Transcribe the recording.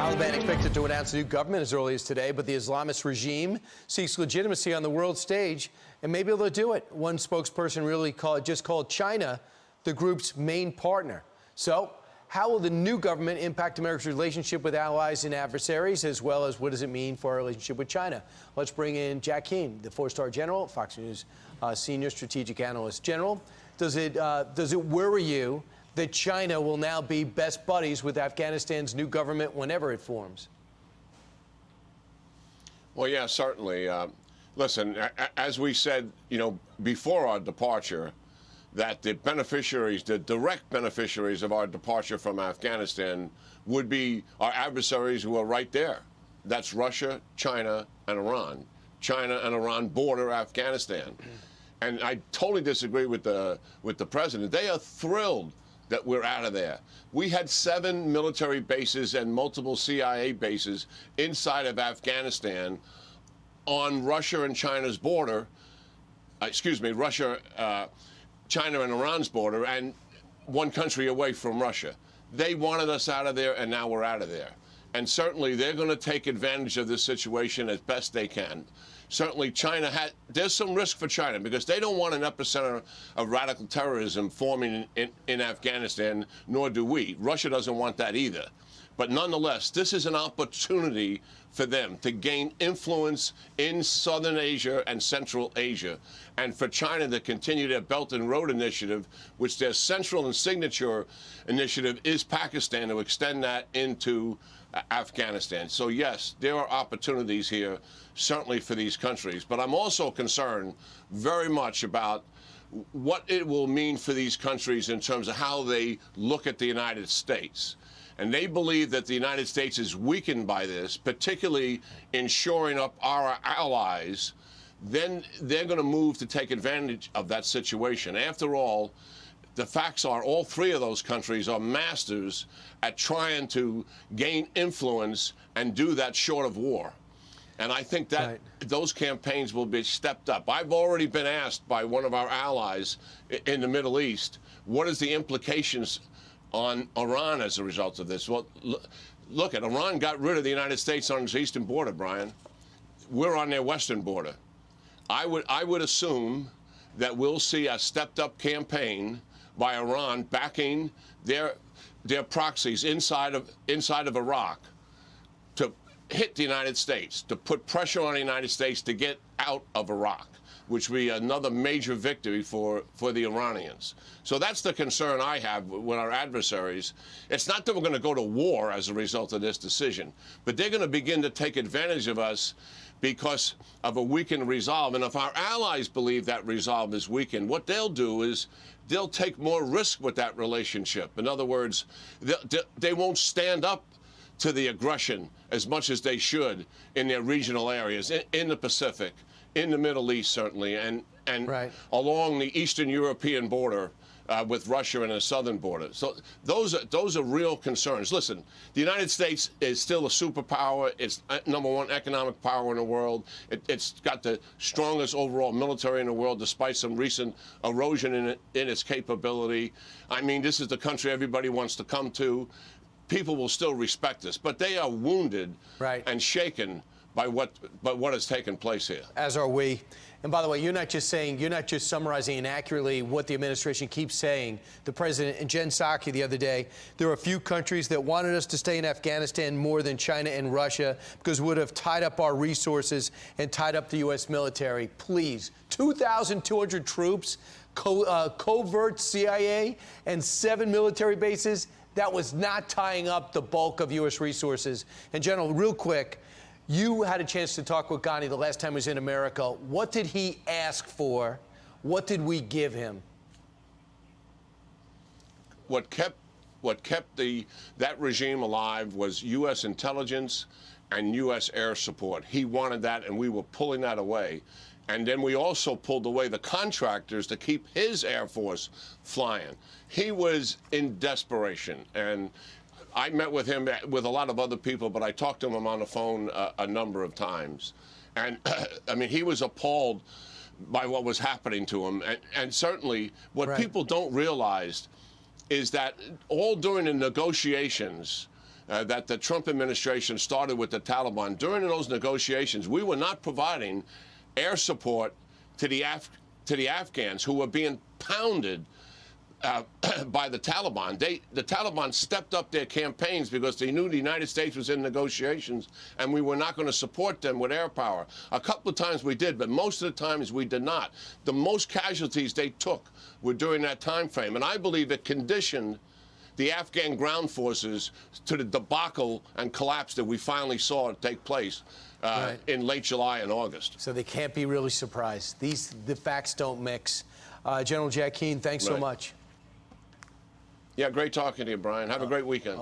Taliban expected to announce a new government as early as today, but the Islamist regime seeks legitimacy on the world stage, and maybe they'll do it. One spokesperson really called China the group's main partner. So, how will the new government impact America's relationship with allies and adversaries, as well as what does it mean for our relationship with China? Let's bring in Jack Keane, the four-star general, Fox News senior strategic analyst. General, does it worry you that China will now be best buddies with Afghanistan's new government whenever it forms? Well, yeah, certainly. Listen, as we said, before our departure, that the beneficiaries, the direct beneficiaries of our departure from Afghanistan would be our adversaries who are right there. That's Russia, China, and Iran. China and Iran border Afghanistan. And I totally disagree with the president. They are thrilled that we're out of there. We had 7 military bases and multiple CIA bases inside of Afghanistan on Russia and China's border, Russia, China and Iran's border, and one country away from Russia. They wanted us out of there, and now we're out of there. And certainly they're going to take advantage of this situation as best they can. Certainly China there's some risk for China because they don't want an epicenter of radical terrorism forming in Afghanistan, nor do we. Russia doesn't want that either. But nonetheless, this is an opportunity for them to gain influence in Southern Asia and Central Asia, and for China to continue their Belt and Road Initiative, which their central and signature initiative is Pakistan, to extend that into Afghanistan. So yes, there are opportunities here, certainly for these countries. But I'm also concerned very much about what it will mean for these countries in terms of how they look at the United States. And they believe that the United States is weakened by this, particularly in shoring up our allies. Then they're going to move to take advantage of that situation. After all, the facts are all 3 of those countries are masters at trying to gain influence and do that short of war. And I think that those campaigns will be stepped up. I've already been asked by one of our allies in the Middle East, what is the implications on Iran as a result of this? Well, look, Iran got rid of the United States on its eastern border, Brian. We're on their western border. I would assume that we'll see a stepped-up campaign by Iran backing their proxies inside of Iraq to hit the United States, to put pressure on the United States to get out of Iraq, which would be another major victory for the Iranians. So that's the concern I have with our adversaries. It's not that we're going to go to war as a result of this decision, but they're going to begin to take advantage of us because of a weakened resolve. And if our allies believe that resolve is weakened, what they'll do is they'll take more risk with that relationship. In other words, they won't stand up to the aggression as much as they should in their regional areas, in the Pacific, in the Middle East, certainly, and along the Eastern European border with Russia and the southern border. So those are real concerns. Listen, the United States is still a superpower. It's #1 economic power in the world. It's got the strongest overall military in the world, despite some recent erosion in its capability. I mean, this is the country everybody wants to come to. People will still respect us, but they are wounded and shaken by what has taken place here. As are we. And by the way, you're not just summarizing inaccurately what the administration keeps saying. The president and Jen Psaki the other day, there are a few countries that wanted us to stay in Afghanistan more than China and Russia because it would have tied up our resources and tied up the U.S. military. Please, 2,200 troops, covert CIA, and 7 military bases. That was not tying up the bulk of U.S. resources. And General, real quick, you had a chance to talk with Ghani the last time he was in America. What did he ask for? What did we give him? What kept that regime alive was U.S. intelligence and U.S. air support. He wanted that, and we were pulling that away. And then we also pulled away the contractors to keep his Air Force flying. He was in desperation. And I met with him with a lot of other people, but I talked to him on the phone a number of times. And, I mean, he was appalled by what was happening to him. And certainly what people don't realize is that all during the negotiations that the Trump administration started with the Taliban. During those negotiations, we were not providing air support to the Afghans who were being pounded by the Taliban. The Taliban stepped up their campaigns because they knew the United States was in negotiations and we were not going to support them with air power. A couple of times we did, but most of the times we did not. The most casualties they took were during that time frame, and I believe it conditioned the Afghan ground forces to the debacle and collapse that we finally saw take place in late July and August. So they can't be really surprised. The facts don't mix. General Jack Keane, thanks so much. Yeah, great talking to you, Brian. Have a great weekend.